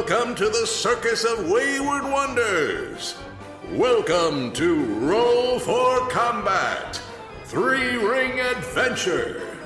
Welcome to the Circus of Wayward Wonders. Welcome to Roll for Combat, Three-Ring Adventure.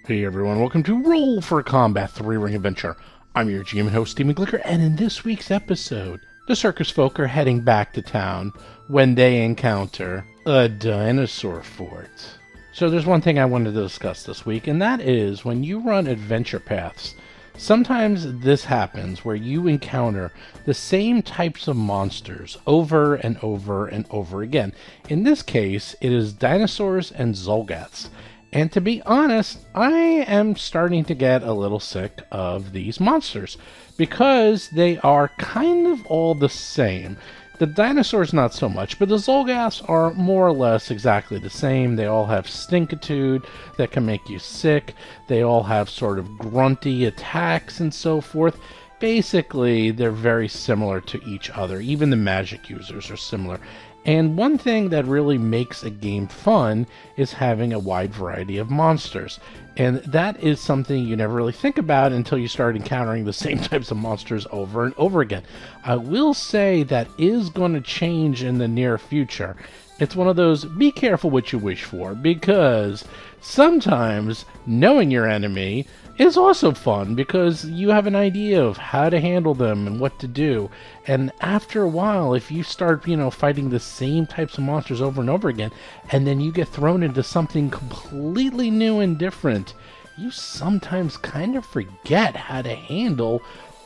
Hey everyone, welcome to Roll for Combat, Three-Ring Adventure. I'm your GM and host, Stephen Glicker, and in this week's episode, the circus folk are heading back to town when they encounter a dinosaur fort. So there's one thing I wanted to discuss this week, and that is when you run adventure paths, sometimes this happens where you encounter the same types of monsters over and over and over again. In this case, it is dinosaurs and Zolgaths. And to be honest, I am starting to get a little sick of these monsters because they are kind of all the same. The dinosaurs not so much, but the Zolgaths are more or less exactly the same. They all have stinkitude that can make you sick. They all have sort of grunty attacks and so forth. Basically, they're very similar to each other. Even the magic users are similar. And one thing that really makes a game fun is having a wide variety of monsters. And that is something you never really think about until you start encountering the same types of monsters over and over again. I will say that is going to change in the near future. It's one of those, be careful what you wish for, because sometimes knowing your enemy is also fun because you have an idea of how to handle them and what to do. And after a while, if you start, fighting the same types of monsters over and over again, and then you get thrown into something completely new and different, you sometimes kind of forget how to handle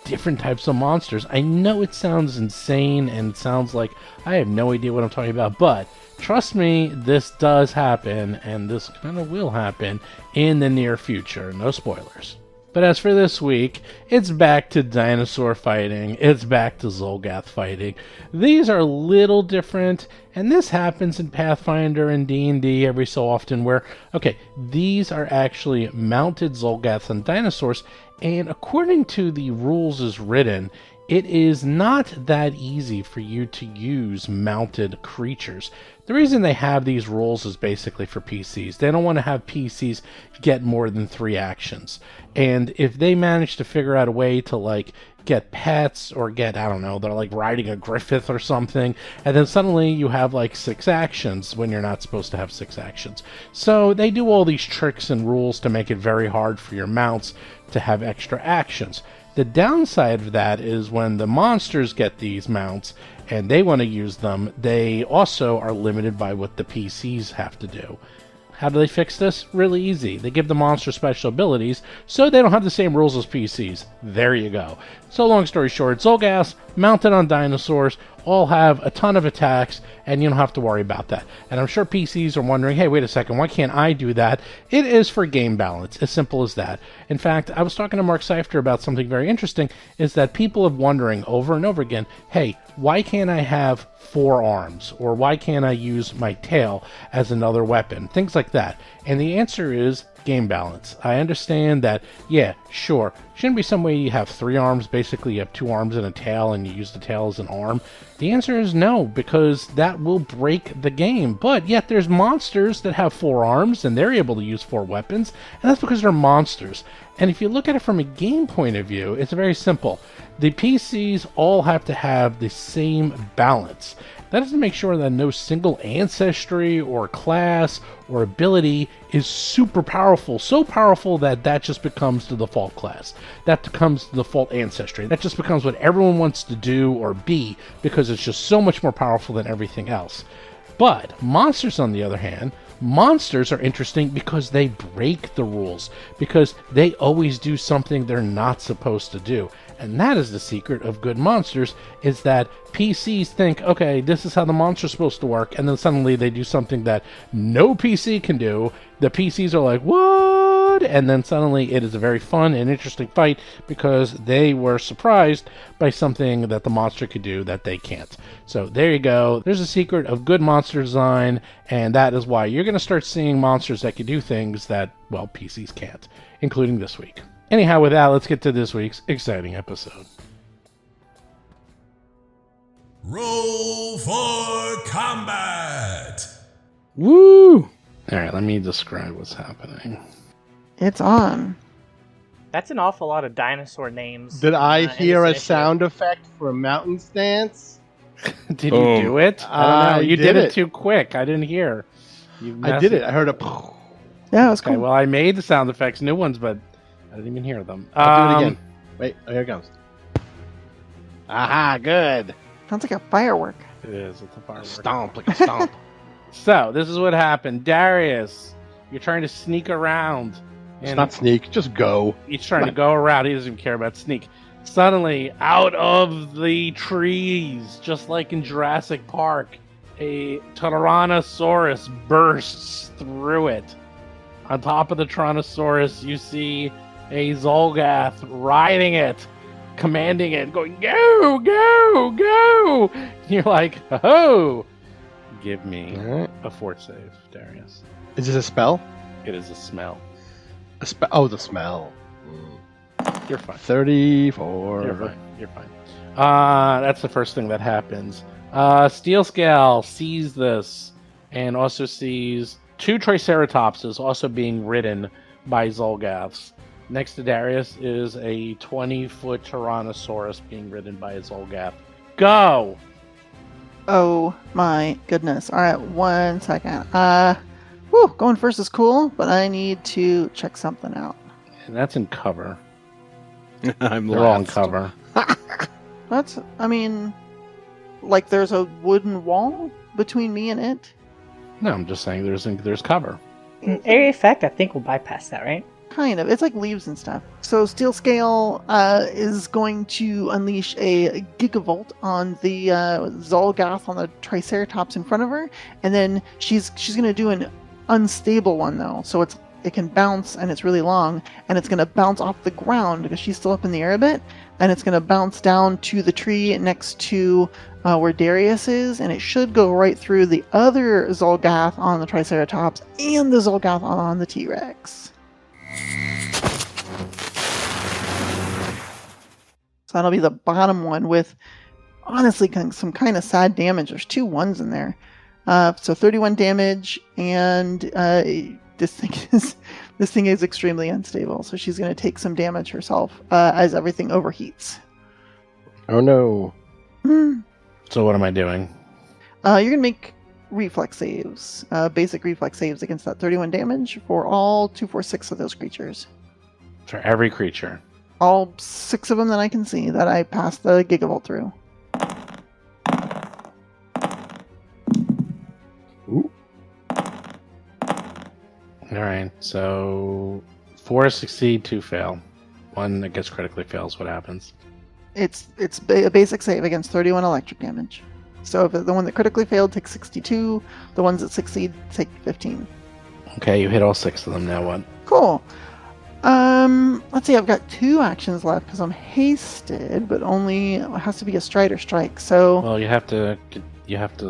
different types of monsters. I know it sounds insane and it sounds like I have no idea what I'm talking about, but trust me, this does happen, and this kind of will happen in the near future. No spoilers. But as for this week, it's back to dinosaur fighting. It's back to Zolgath fighting. These are a little different, and this happens in Pathfinder and D&D every so often where, these are actually mounted Zolgaths and dinosaurs, and according to the rules as written, it is not that easy for you to use mounted creatures. The reason they have these rules is basically for PCs. They don't want to have PCs get more than 3 actions. And if they manage to figure out a way to get pets or get, they're riding a Griffith or something, and then suddenly you have 6 actions when you're not supposed to have 6 actions. So they do all these tricks and rules to make it very hard for your mounts to have extra actions. The downside of that is when the monsters get these mounts and they want to use them, they also are limited by what the PCs have to do. How do they fix this? Really easy. They give the monster special abilities so they don't have the same rules as PCs. There you go. So long story short, Zolgaths, mounted on dinosaurs, all have a ton of attacks, and you don't have to worry about that. And I'm sure PCs are wondering, hey, wait a second, why can't I do that? It is for game balance, as simple as that. In fact, I was talking to Mark Seifter about something very interesting, is that people are wondering over and over again, hey, why can't I have 4 arms? Or why can't I use my tail as another weapon? Things like that. And the answer is game balance. I understand that, yeah, sure, shouldn't be some way you have 3 arms, basically you have 2 arms and a tail and you use the tail as an arm. The answer is no, because that will break the game. But yet there's monsters that have 4 arms and they're able to use 4 weapons, and that's because they're monsters. And if you look at it from a game point of view, it's very simple. The PCs all have to have the same balance. That is to make sure that no single ancestry or class or ability is super powerful, so powerful that that just becomes the default class. That becomes the default ancestry. That just becomes what everyone wants to do or be because it's just so much more powerful than everything else. But monsters, on the other hand, monsters are interesting because they break the rules, because they always do something they're not supposed to do. And that is the secret of good monsters, is that PCs think, okay, this is how the monster's supposed to work, and then suddenly they do something that no PC can do. The PCs are like, what? And then suddenly it is a very fun and interesting fight because they were surprised by something that the monster could do that they can't. So there you go. There's a secret of good monster design, and that is why you're going to start seeing monsters that can do things that, well, PCs can't, including this week. Anyhow, with that, let's get to this week's exciting episode. Roll for combat! Woo! Alright, let me describe what's happening. It's on. That's an awful lot of dinosaur names. Did I in hear this a initiative. sound effect for a mountain stance? Did Boom. you do it? I don't know. I You did did it it. too quick. I didn't hear. I did it. I heard a. Yeah, it was Okay, cool. well, I made the sound effects, new ones, but I didn't even hear them. I'll do it again. Wait, here it comes. Aha, good. Sounds like a firework. It is. It's a firework. Stomp, like a stomp. So, this is what happened. Darius, you're trying to sneak around. It's not sneak, just go. He's trying to go around. He doesn't even care about sneak. Suddenly, out of the trees, just like in Jurassic Park, a Tyrannosaurus bursts through it. On top of the Tyrannosaurus, you see a Zolgath riding it, commanding it, going, go, go, go! You're like, oh! Give me Alright. a fort save, Darius. Is this a spell? It is a smell. Oh, the smell. You're fine. 34. You're fine. You're fine. That's the first thing that happens. Steel Scale sees this and also sees two Triceratopses also being ridden by Zolgaths. Next to Darius is a 20-foot Tyrannosaurus being ridden by a Zolgath. Go! Oh my goodness. All right, 1 second. Going first is cool, but I need to check something out. And that's in cover. I'm They're all in last. cover. Like there's a wooden wall between me and it? No, I'm just saying there's cover. Area effect, I think, will bypass that, right? Kind of. It's like leaves and stuff. So Steel Scale is going to unleash a Gigavolt on the Zolgath on the Triceratops in front of her, and then she's going to do an unstable one though. So it can bounce and it's really long, and it's going to bounce off the ground because she's still up in the air a bit, and it's going to bounce down to the tree next to where Darius is, and it should go right through the other Zolgath on the Triceratops and the Zolgath on the T-Rex. So that'll be the bottom one with, honestly, some kind of sad damage. There's 2 1s in there. So 31 damage, and this thing is extremely unstable. So she's going to take some damage herself as everything overheats. Oh no. So what am I doing? You're going to make reflex saves, basic reflex saves against that 31 damage for all 2, 4, 6 of those creatures. For every creature. All 6 of them that I can see that I passed the Gigavolt through. Ooh. Alright, so 4 succeed, 2 fail. 1 that gets critically fails, what happens? It's a basic save against 31 electric damage. So if the one that critically failed takes 62, the ones that succeed take 15. Okay, you hit all 6 of them, now what? Cool. Let's see, I've got 2 actions left because I'm hasted, but only it has to be a stride or strike. So Well, you have to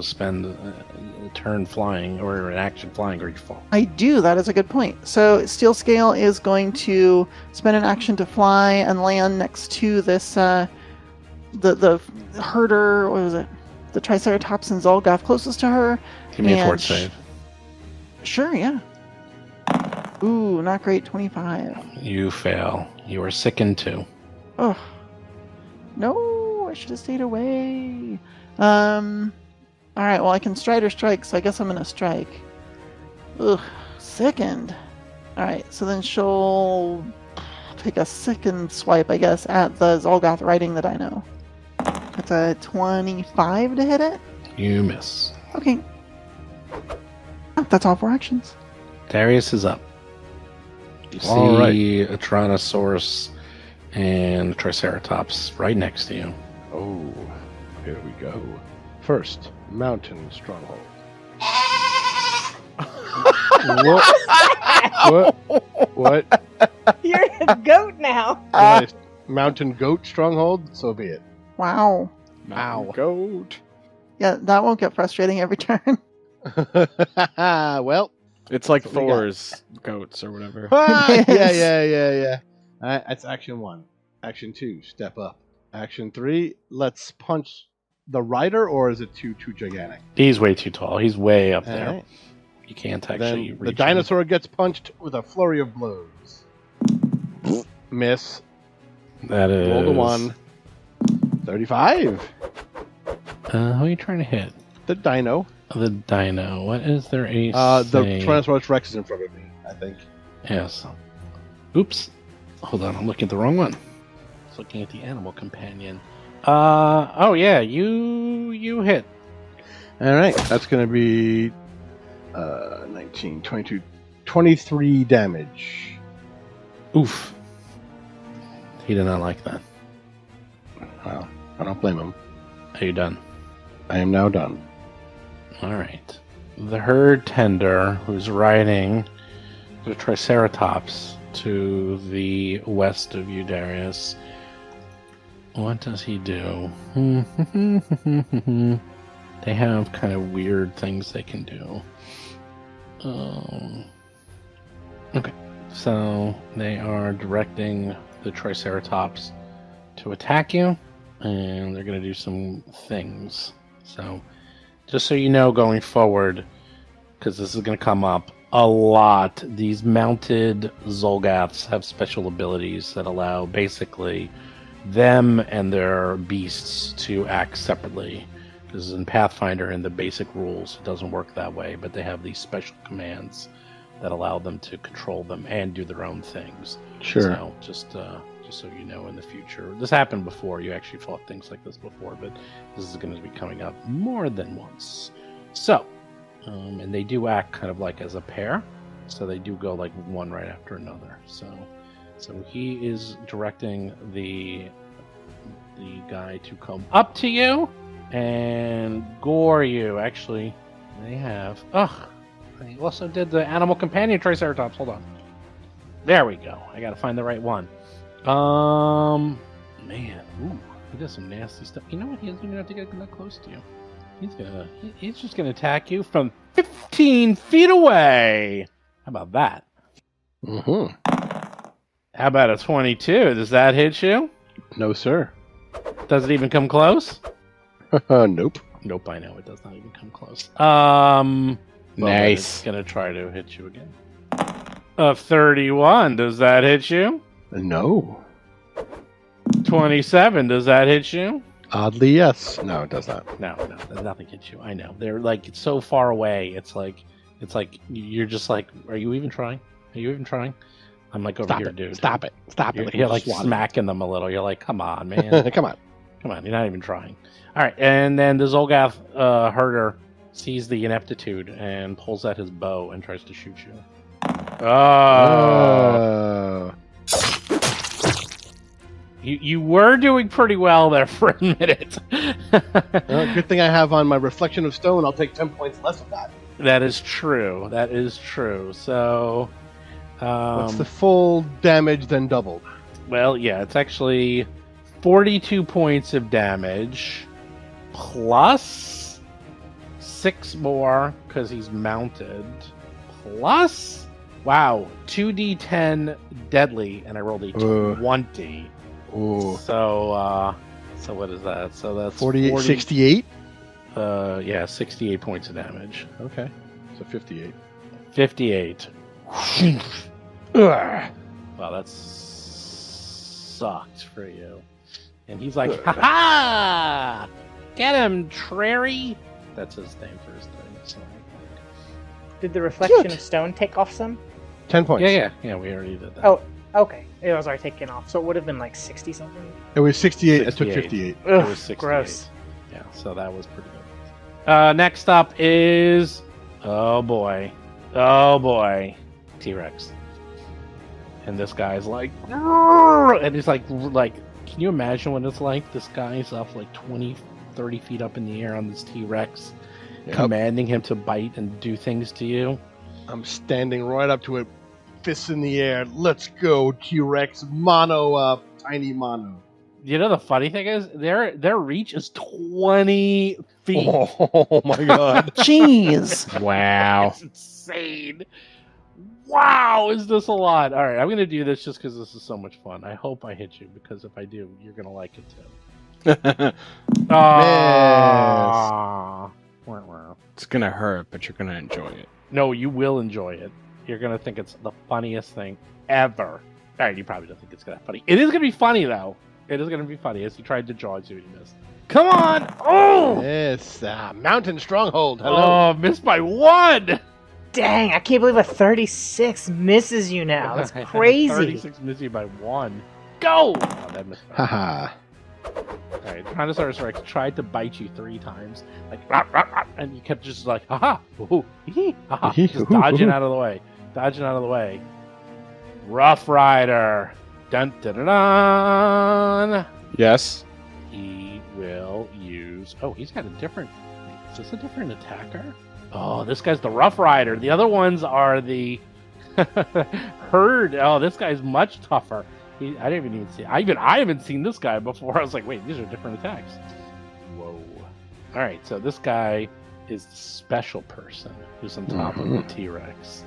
spend a turn flying, or an action flying, or you fall. I do, that is a good point. So Steel Scale is going to spend an action to fly and land next to this, the herder, what was it? The Triceratops and Zolgath closest to her. Give me a And fort save. Sure, yeah. Ooh, not great, 25. You fail. You are sickened too. Oh. No, I should have stayed away. Alright, well I can stride or strike, so I guess I'm gonna strike. Ugh, sickened. Alright, so then she'll take a second swipe, I guess, at the Zolgath riding the dino. That's a 25 to hit it? You miss. Okay. Oh, that's all 4 actions. Darius is up. You All see a Tyrannosaurus and a Triceratops right next to you. Oh, here we go. First, mountain stronghold. What? You're a goat now. Mountain goat stronghold? So be it. Wow. Mountain goat. Yeah, that won't get frustrating every turn. Well, It's like That's what we got. Thor's goats or whatever. yeah. That's action 1. Action 2, step up. Action 3, let's punch the rider, or is it too gigantic? He's way too tall. He's way up there. Alright. You can't actually Then reach the dinosaur gets punched with a flurry of blows. Miss. That is. Roll the 1. 35. Who are you trying to hit? The dino. The dino. What is their AC? The Tyrannosaurus Rex is in front of me, I think. Yes. Oops. Hold on, I'm looking at the wrong one. I was looking at the animal companion. Oh yeah, you hit. All right, that's going to be 19, 22, 23 damage. Oof. He did not like that. Well, I don't blame him. Are you done? I am now done. All right. The herd tender who's riding the Triceratops to the west of you, Darius. What does he do? They have kind of weird things they can do. Okay. So they are directing the Triceratops to attack you, and they're going to do some things. So, just so you know going forward, because this is going to come up a lot, these mounted Zolgaths have special abilities that allow basically them and their beasts to act separately. Because in Pathfinder, in the basic rules, it doesn't work that way, but they have these special commands that allow them to control them and do their own things. Sure. So, just so you know in the future. This happened before. You actually fought things like this before, but this is going to be coming up more than once. So, and they do act kind of like as a pair. So they do go like one right after another. So he is directing the guy to come up to you and gore you. Actually, they have... They also did the animal companion Triceratops. Hold on. There we go. I gotta find the right one. Man, ooh, he does some nasty stuff. You know what? He doesn't even have to get that close to you. He's just gonna attack you from 15 feet away. How about that? Mm-hmm. How about a 22? Does that hit you? No, sir. Does it even come close? Nope. Nope, I know it does not even come close. Nice. It's gonna try to hit you again. A 31, does that hit you? No. 27, does that hit you? Oddly, yes. No, it does not. No, nothing hits you. I know. They're like so far away. It's like you're just like, are you even trying? Are you even trying? I'm like over Stop here, it. dude. Stop it. Stop it. You're like smacking them a little. You're like, come on, man. Come on. Come on, you're not even trying. All right, and then the Zolgath herder sees the ineptitude and pulls out his bow and tries to shoot you. Oh. You were doing pretty well there for a minute. Well, good thing I have on my reflection of stone. I'll take 10 points less of that. That is true. That is true. So, what's the full damage then doubled? Well, yeah, it's actually 42 points of damage plus 6 more because he's mounted. Plus, wow, 2d10 deadly, and I rolled a 20. Ooh. So what is that? So that's 48, 68? Yeah, 68 points of damage. Okay. So 58. 58. Wow, that sucked for you. And he's like, ha ha! Get him, Trary! That's his name for his thing. So. Did the reflection Cute. of stone take off some? 10 points. Yeah, we already did that. Oh, okay. It was already taken off, so it would have been like 60 something. It was 68. I 68. took 58. It Ugh, was 68. gross. Yeah, so that was pretty good. Next up is... Oh boy, T-Rex. And this guy's like... And he's like... Can you imagine what it's like? This guy's up like 20, 30 feet up in the air on this T-Rex, commanding him to bite and do things to you. I'm standing right up to it, fists in the air. Let's go, T-Rex. Mono up. Tiny mono. You know the funny thing is, their reach is 20 feet. Oh my god. Jeez. Wow. It's insane. Wow, is this a lot? All right, I'm going to do this just because this is so much fun. I hope I hit you, because if I do, you're going to like it too. Ah. It's gonna hurt, but you're gonna enjoy it. No, you will enjoy it. You're going to think it's the funniest thing ever. Alright, you probably don't think it's gonna be funny. It is gonna be funny though. It is gonna be funny as he tried to draw, see what he missed. Come on! Oh! Yes, Mountain Stronghold. Hello. Oh, missed by 1! Dang, I can't believe a 36 misses you now. That's crazy. 36 missed you by 1. Go! Oh, that missed by Haha. Alright, Tyrannosaurus Rex tried to bite you 3 times. Like, rah, rah, rah, and you kept just like, haha, ooh, hee, haha, just dodging out of the way. Dodging out of the way. Rough Rider. Dun dun dun dun. Yes. He will use. Oh, he's got a different. Is this a different attacker? Oh, this guy's the Rough Rider. The other ones are the Herd. Oh, this guy's much tougher. I didn't even see. I haven't seen this guy before. I was like, wait, these are different attacks. Whoa. All right, so this guy is the special person who's on top of the T-Rex,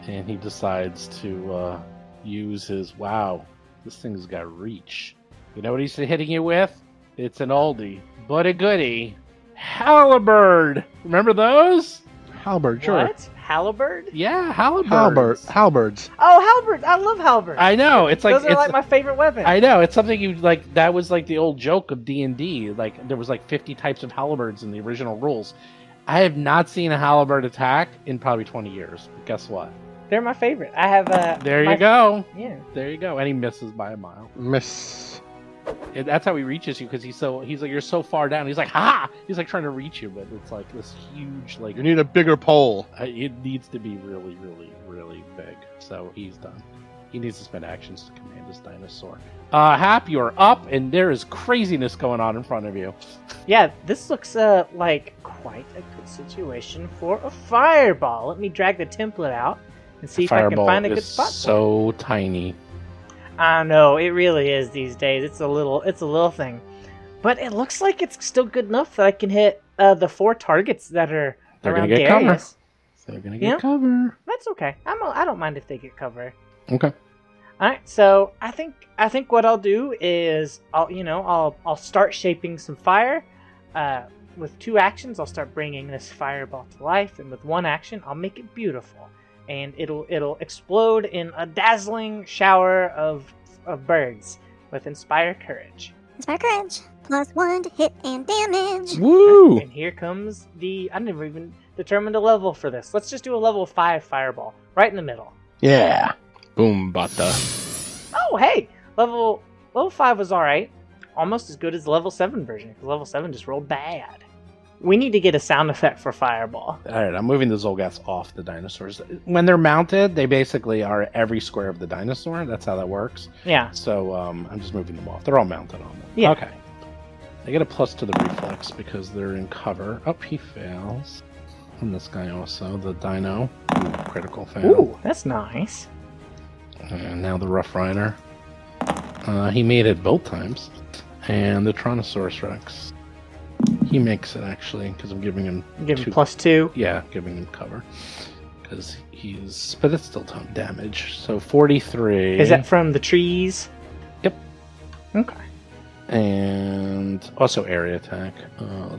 and he decides to use his. Wow, this thing's got reach. You know what he's hitting you with? It's an oldie, but a goodie. Halberd. Remember those? Halberd, sure. What? Halberd? Yeah, halberds. Halberds. Oh, halberd! I love halberd. I know. It's like Those are like my favorite weapon. I know. It's something you like. That was like the old joke of D&D. Like there was like 50 types of halberds in the original rules. I have not seen a halberd attack in probably 20 years. But guess what? They're my favorite. I have There you go. Yeah. There you go. And he misses by a mile. Miss. That's how he reaches you because he's like you're so far down. He's like ha! He's like trying to reach you, but it's like this huge like. You need a bigger pole. It needs to be really, really, really big. So he's done. He needs to spend actions to command his dinosaur. Hap, you're up, and there is craziness going on in front of you. Yeah, this looks like quite a good situation for a fireball. Let me drag the template out and see if I can find a good spot. So tiny. I know it really is these days. It's a little thing, but it looks like it's still good enough that I can hit the 4 targets that are They're around gonna get Darius. cover. They're gonna get cover. That's okay. I don't mind if they get cover. Okay. All right. So I think what I'll do is I'll start shaping some fire. With 2 actions, I'll start bringing this fireball to life, and with 1 action, I'll make it beautiful. And it'll explode in a dazzling shower of birds with Inspire Courage. Inspire Courage. +1 to hit and damage. Woo! And here comes I never even determined a level for this. Let's just do a level 5 fireball right in the middle. Yeah. Boom, bata. Oh, hey, level 5 was all right, almost as good as the level 7 version. Because level 7 just rolled bad. We need to get a sound effect for fireball. All right, I'm moving the Zolgaths off the dinosaurs. When they're mounted, they basically are every square of the dinosaur. That's how that works. Yeah. So I'm just moving them off. They're all mounted on them. Yeah. Okay. They get a plus to the reflex because they're in cover. Oh, he fails. And this guy also, the dino. Ooh, critical fail. Ooh, that's nice. And now the Rough Rider. He made it both times. And the Tyrannosaurus Rex. He makes it actually because I'm giving him Give him +2. Yeah, giving him cover because but it's still ton damage. So 43. Is that from the trees? Yep. Okay. And also area attack.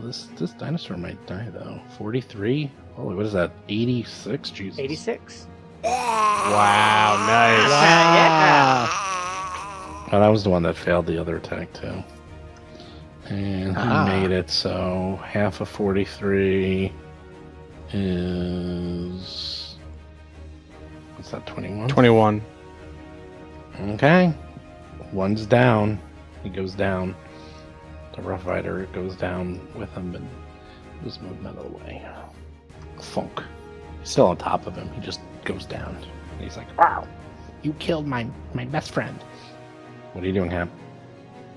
This dinosaur might die though. 43. Holy, what is that? 86. Jesus. 86. Wow, nice. Yeah. Oh, that was the one that failed the other attack too. And he made it, so half of 43 is... What's that, 21? 21. Okay. One's down. He goes down. The Rough Rider goes down with him and just move him out of the way. Funk. He's still on top of him. He just goes down. And he's like, wow, you killed my best friend. What are you doing, Hap?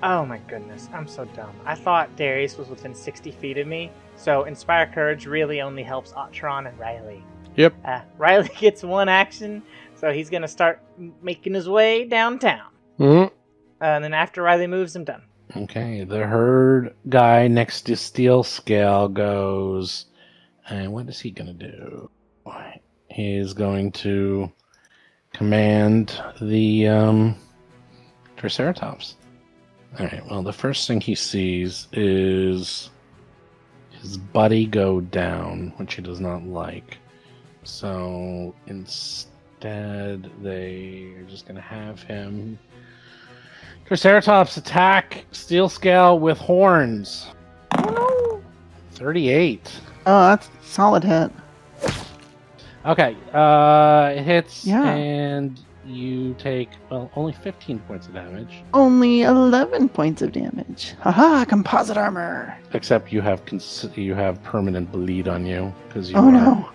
Oh my goodness, I'm so dumb. I thought Darius was within 60 feet of me, so Inspire Courage really only helps Otron and Riley. Yep. Riley gets 1 action, so he's going to start making his way downtown. Mm-hmm. And then after Riley moves, I'm done. Okay, the herd guy next to Steel Scale goes, and what is he going to do? He's going to command the Triceratops. Alright, well, the first thing he sees is his buddy go down, which he does not like. So, instead Instead, they are just going to have him. Triceratops attack Steel Scale with horns. Oh, no. 38. Oh, that's a solid hit. Okay, it hits, Yeah. and you take, well, only 15 points of damage. Only 11 points of damage. Haha, composite armor. Except you have you have permanent bleed on you, because you, Oh no.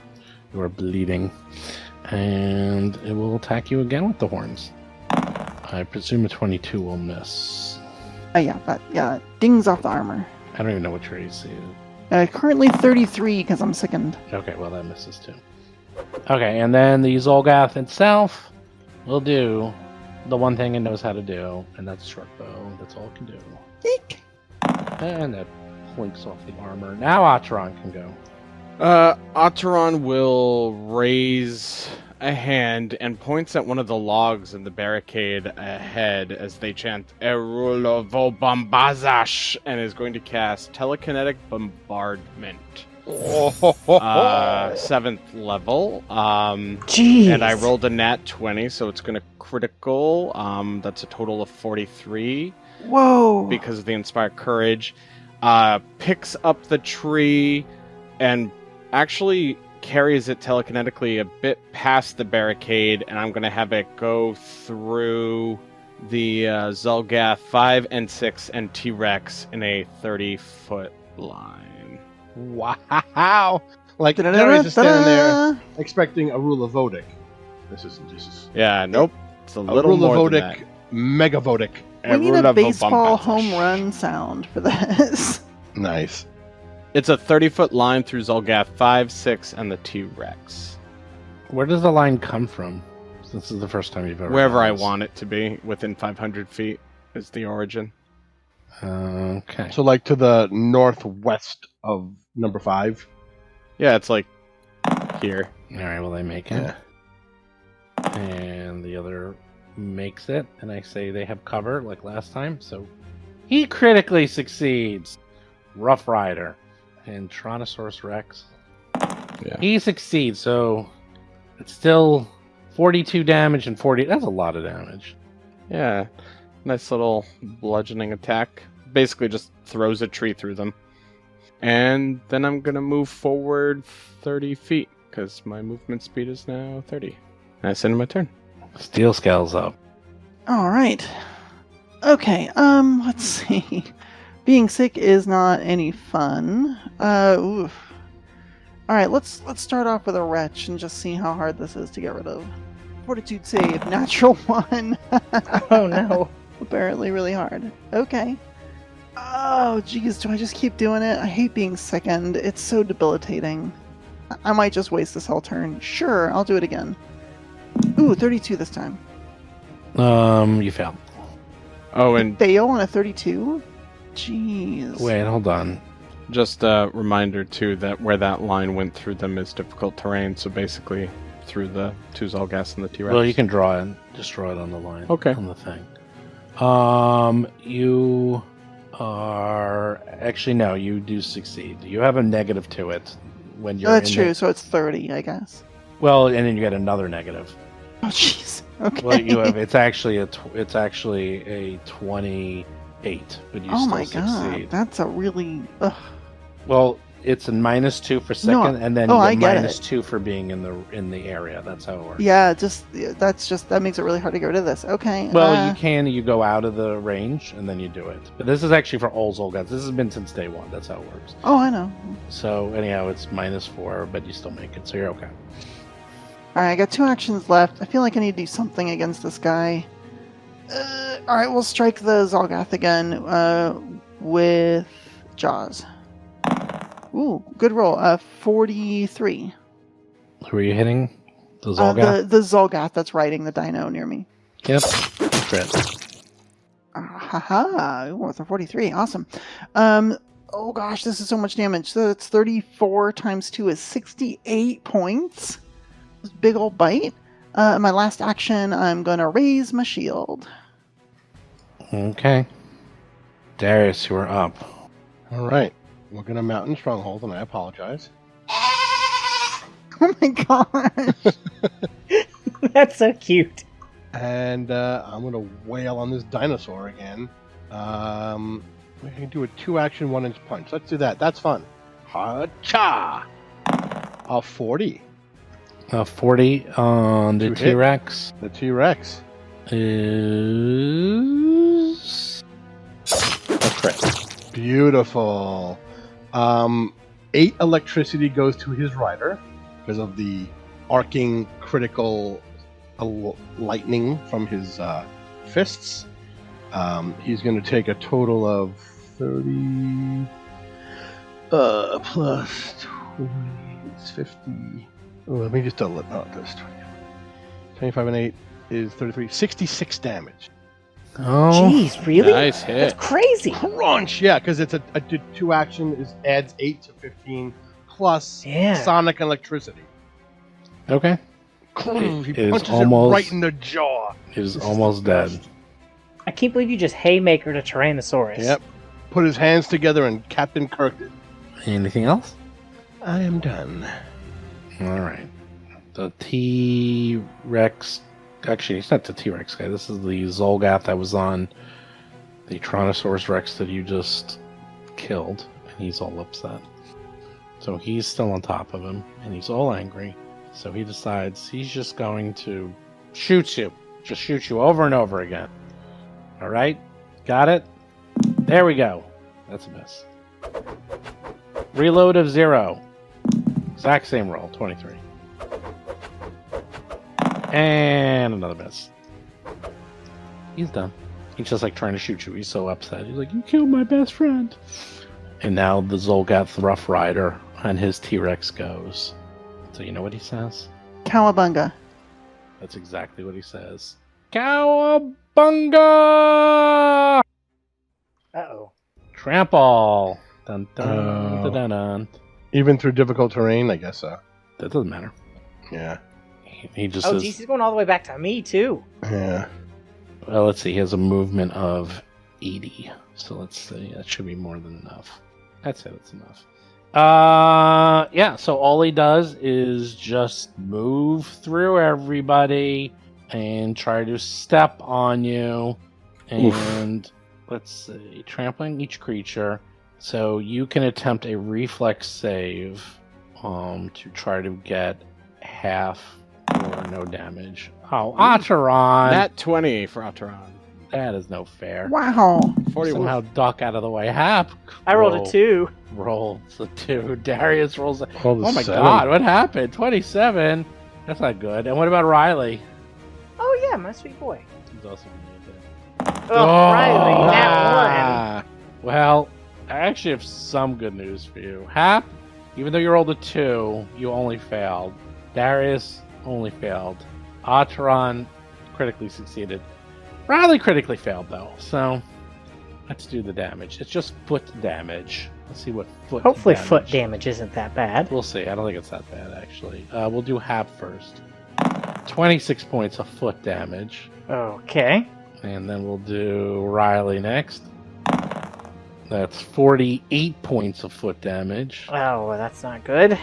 you are bleeding. And it will attack you again with the horns. I presume a 22 will miss. Yeah, that dings off the armor. I don't even know what your AC is. Currently 33 because I'm sickened. Okay, well that misses too. Okay, and then the Zolgath itself will do the one thing it knows how to do, and that's short bow. That's all it can do. Eek. And that plinks off the armor. Now Atron can go. Otteron will raise a hand and points at one of the logs in the barricade ahead as they chant Erulovo Bombazash and is going to cast Telekinetic Bombardment. 7th level. Jeez. And I rolled a nat 20, so it's going to critical. That's a total of 43 Whoa. because of the Inspired Courage. Picks up the tree and actually carries it telekinetically a bit past the barricade, and I'm going to have it go through the Zolgath 5 and 6 and T-Rex in a 30-foot line. Wow! Like, Darius is standing there expecting a rule of Vodic. This isn't Jesus. Yeah, nope. It's a A little rule of more than Vodic, that. Mega Vodic. We need a Erulovo baseball Bombazash. home run sound for this. Nice. It's a 30-foot line through Zolgath 5, 6, and the T-Rex. Where does the line come from? This is the first time you've ever Wherever done I this. want it to be, within 500 feet is the origin. Okay. So, like, to the northwest of number 5. Yeah, it's like here. Alright, well they make it. And the other makes it, and I say they have cover like last time, so he critically succeeds. Rough Rider. And Tyrannosaurus Rex. Yeah. He succeeds, so it's still 42 damage and 40. That's a lot of damage. Yeah, nice little bludgeoning attack. Basically just throws a tree through them. And then I'm going to move forward 30 feet, because my movement speed is now 30. That's end of my turn. Steel Scale's up. All right. Okay. Let's see. Being sick is not any fun. Oof. All right. Let's start off with a wretch and just see how hard this is to get rid of. Fortitude save, natural 1. Oh no. Apparently, really hard. Okay. Oh, geez. Do I just keep doing it? I hate being sickened. It's so debilitating. I might just waste this whole turn. Sure, I'll do it again. Ooh, 32 this time. You failed. Oh, and Fail on a 32? Jeez. Wait, hold on. just a reminder, too, that where that line went through them is difficult terrain, so basically through the two Zolgas and the T-Rex. Well, you can draw it. Just draw it on the line. Okay. On the thing. You are... Actually, no, you do succeed. You have a negative to it when you're That's in true, the- so it's 30, I guess. Well, and then you get another negative. Oh, jeez. Okay. Well, you have... It's actually a 28, but you oh still my succeed. god, that's a really... Ugh. Well, it's a -2 for second, and then I you get get it. -2 for being in the area. That's how it works. Yeah, that makes it really hard to get rid of this. Okay. Well, you go out of the range, and then you do it. But this is actually for all Zolgats. This has been since day one. That's how it works. Oh, I know. So anyhow, it's -4, but you still make it, so you're okay. Alright, I got 2 actions left. I feel like I need to do something against this guy. Alright, we'll strike the Zolgath again with Jaws. Ooh, good roll. 43. Who are you hitting? The Zolgath? The Zolgath that's riding the dino near me. Yep. Crit. Haha, ooh, with a 43. Awesome. Oh gosh, this is so much damage. So it's 34 times 2 is 68 points. This big old bite. My last action, I'm gonna raise my shield. Okay. Darius, you are up. All right. We're going to Mountain Stronghold, and I apologize. Oh my god. That's so cute. And I'm going to wail on this dinosaur again. We can do a 2-action 1-inch punch. Let's do that. That's fun. Ha-cha! 40. 40 on the To hit. T-Rex The T-Rex. is a crit. Beautiful. 8 electricity goes to his rider because of the arcing critical lightning from his fists. He's going to take a total of 30 plus 20 is 50. Oh, let me just double it. No, this 25 and 8 is 33. 66 damage. Oh, Jeez, really? Nice hit. That's crazy. Crunch! Yeah, because it's a 2-action is adds 8 to 15 plus Yeah. sonic electricity. okay. He It is punches almost- it right in the jaw. It is This is almost the dead. best. I can't believe you just haymakered a Tyrannosaurus. Yep. Put his hands together and Captain Kirk it. Anything else? I am done. All right. The T-Rex. Actually, it's not the T-Rex guy. This is the Zolgath that was on the Tyrannosaurus Rex that you just killed, and he's all upset. So he's still on top of him, and he's all angry. So he decides he's just going to shoot you. Just shoot you over and over again. All right? Got it? There we go. That's a miss. Reload of 0. Exact same roll, 23. And another miss. He's done. He's just like trying to shoot you. He's so upset. He's like, you killed my best friend. And now the Zolgath Rough Rider and his T-Rex goes. So you know what he says? Cowabunga. That's exactly what he says. Cowabunga! Uh-oh. Trample. Dun, dun, Oh. dun, dun, dun. Even through difficult terrain, I guess so. That doesn't matter. Yeah. He just Oh, says, geez, he's going all the way back to me, too. Yeah. well, let's see. He has a movement of 80. So let's see. That should be more than enough. I'd say that's enough. Yeah, so all he does is just move through everybody and try to step on you. And let's see. Trampling each creature. So you can attempt a reflex save to try to get half or no damage. Oh, Acheron! Nat 20 for Acheron. That is no fair. Wow. 41. Somehow duck out of the way. Hap. I rolled a 2. Rolls a 2. Darius rolls a... Rolled a Oh my 7. god, what happened? 27? That's not good. And what about Riley? Oh, yeah, my sweet boy. He's also going to Oh, Riley, that Ah, Well, I actually have some good news for you. Hap, even though you rolled a 2, you only failed. Darius only failed. Acheron critically succeeded. Riley critically failed, though. So, let's do the damage. It's just foot damage. Let's see what foot Hopefully damage. foot damage isn't that bad. We'll see. I don't think it's that bad, actually. We'll do Hap first. 26 points of foot damage. Okay. And then we'll do Riley next. That's 48 points of foot damage. Oh, well, that's not good.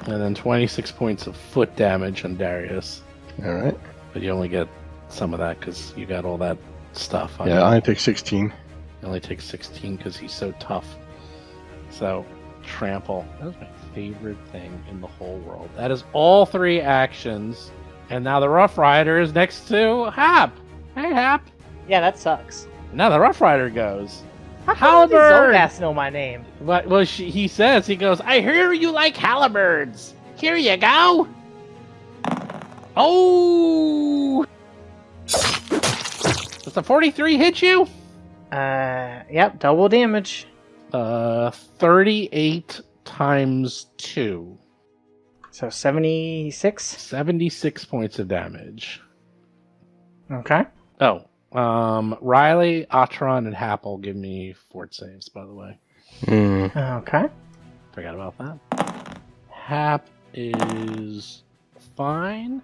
And then 26 points of foot damage on Darius. All right. But you only get some of that because you got all that stuff on Yeah, you. I take 16. He only takes 16 because he's so tough. So, trample. That was my favorite thing in the whole world. That is all 3 actions. And now the Rough Rider is next to Hap. Hey, Hap. Yeah, that sucks. Now the Rough Rider goes. How come these Halberd! Zolgaths know my name? Well, he says, he goes, I hear you like halberds. Here you go. Oh! Does a 43 hit you? Yep, double damage. 38 times 2. So 76? 76 points of damage. Okay. Oh, Riley, Acheron, and Happel give me fort saves, by the way. Okay. Forgot about that. Hap is fine.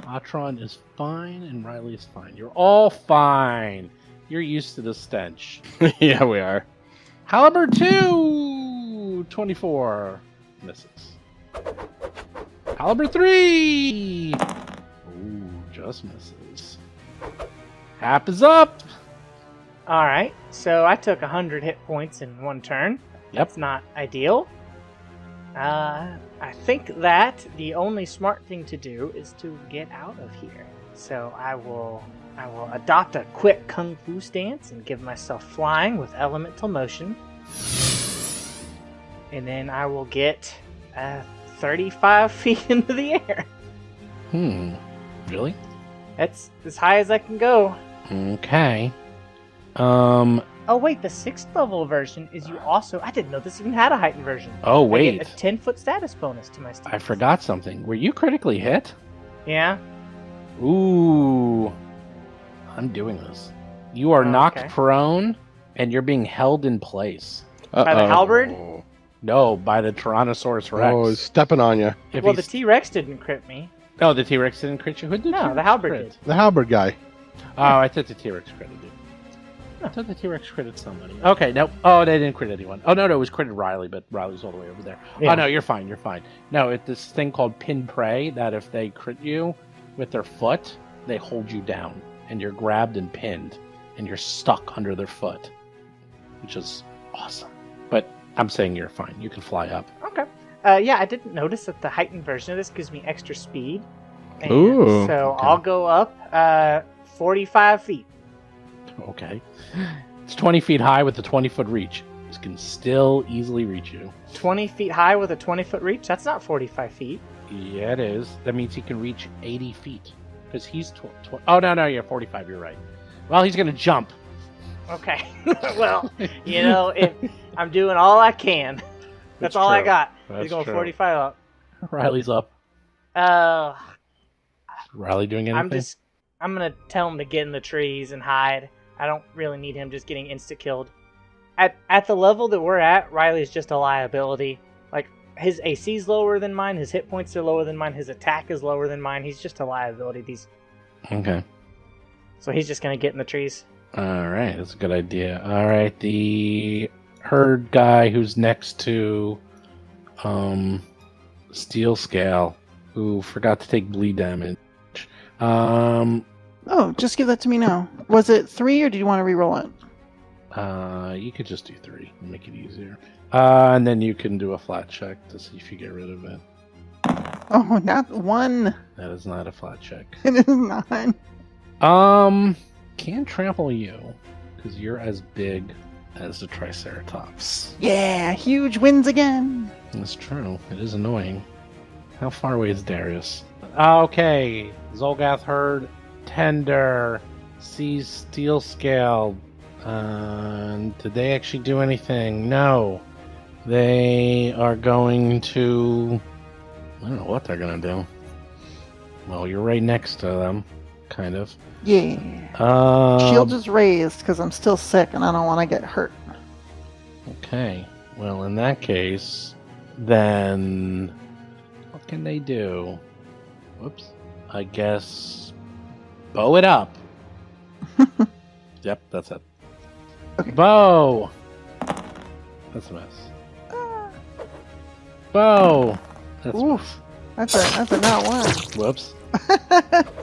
Acheron is fine, and Riley is fine. You're all fine. You're used to the stench. yeah, we are. Halberd 2! 24. Misses. Halberd 3! Ooh, just misses. Hap is up! All right, so I took 100 hit points in one turn. Yep. That's not ideal. I think that the only smart thing to do is to get out of here. So I will adopt a quick kung fu stance and give myself flying with elemental motion. And then I will get 35 feet into the air. Really? That's as high as I can go. Okay. Oh wait, the 6th level version is you also... I didn't know this even had a heightened version. Oh, I wait. get a 10-foot status bonus to my stance. I forgot something. Were you critically hit? Yeah? Ooh. I'm doing this. You are knocked okay. prone, and you're being held in place. By the halberd? Oh, No, by the Tyrannosaurus Rex. he's stepping on you. If Well, the he's- T-Rex didn't crit me. Oh, the T-Rex didn't crit you? Who did No, T-Rex the halberd crit? did. The halberd guy. Oh, I thought the T-Rex critted you. I thought the T-Rex critted somebody. Okay, no. Oh, they didn't crit anyone. Oh, no, it was critted Riley, but Riley's all the way over there. Yeah. Oh, no, you're fine, you're fine. No, it's this thing called pin prey, that if they crit you with their foot, they hold you down, and you're grabbed and pinned, and you're stuck under their foot, which is awesome. But I'm saying you're fine. You can fly up. Okay. Yeah, I didn't notice that the heightened version of this gives me extra speed. And Ooh, so okay. I'll go up 45 feet. Okay. It's 20 feet high with a 20-foot reach. This can still easily reach you. 20 feet high with a 20-foot reach? That's not 45 feet. Yeah, it is. That means he can reach 80 feet. Because he's... Oh, no, you're 45. You're right. Well, he's going to jump. Okay. Well, if I'm doing all I can. That's all I true. got. That's He's going true. 45 up. Riley's up. Uh, Riley doing anything? I'm going to tell him to get in the trees and hide. I don't really need him just getting insta-killed. At the level that we're at, Riley's just a liability. Like, his AC's lower than mine, his hit points are lower than mine, his attack is lower than mine. He's just a liability. Okay. So he's just going to get in the trees. All right. That's a good idea. All right. The herd guy who's next to Steel Scale, who forgot to take bleed damage. Oh, just give that to me now. Was it 3 or do you want to re-roll it? You could just do 3 and make it easier. And then you can do a flat check to see if you get rid of it. Oh, not 1. That is not a flat check. It is not. Can't trample you because you're as big as the Triceratops. Yeah, huge wins again. That's true. It is annoying. How far away is Darius? Okay, Zolgath heard Tender, sees Steel Scale. Did they actually do anything? No. They are going to... I don't know what they're going to do. Well, you're right next to them, kind of. Yeah. Shield is raised because I'm still sick and I don't want to get hurt. Okay. Well, in that case, then what can they do? Whoops. I guess bow it up. Yep, that's it. Okay. Bow. That's a mess. Bow. That's a Oof. That's a not one. mess. Whoops.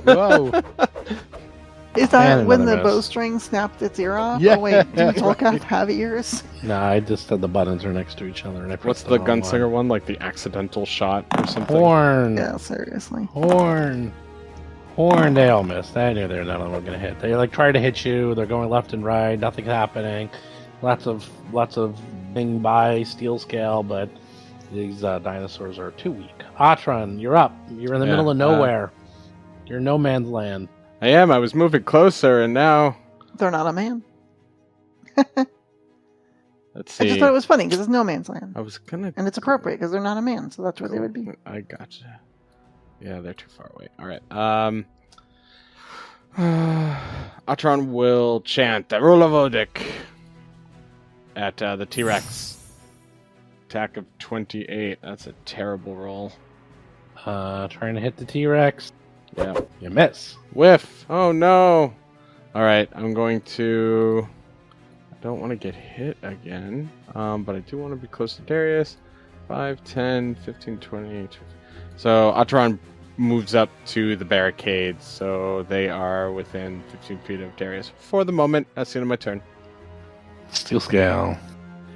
Whoa. Is that And when another the miss. bowstring snapped its ear off? Yeah, Oh wait, do right. Tolkien have ears? No, I just said the buttons are next to each other, and I What's pressed the wrong gunslinger one? Like the accidental shot or something? Horn. Yeah, seriously. Horn. They all missed. I knew none of them were gonna hit. They like try to hit you. They're going left and right. Nothing's happening. Lots of bing by steel scale, but these dinosaurs are too weak. Atron, you're up. You're in the Yeah, middle of nowhere. You're in no man's land. I am. I was moving closer, and now They're not a man. let's I see. just thought it was funny because it's no man's land. I was gonna. And it's appropriate because they're not a man, so that's where they would be. I gotcha. Yeah, they're too far away. All right. Atron will chant the rule of Odic at the T-Rex. Attack of 28. That's a terrible roll. Trying to hit the T-Rex. Yeah. You miss. Whiff. Oh no. All right. I'm going to. I don't want to get hit again, but I do want to be close to Darius. 5, 10, 15, 20. So Atron moves up to the barricade, so they are within 15 feet of Darius. For the moment, that's the end of my turn. Steel scale.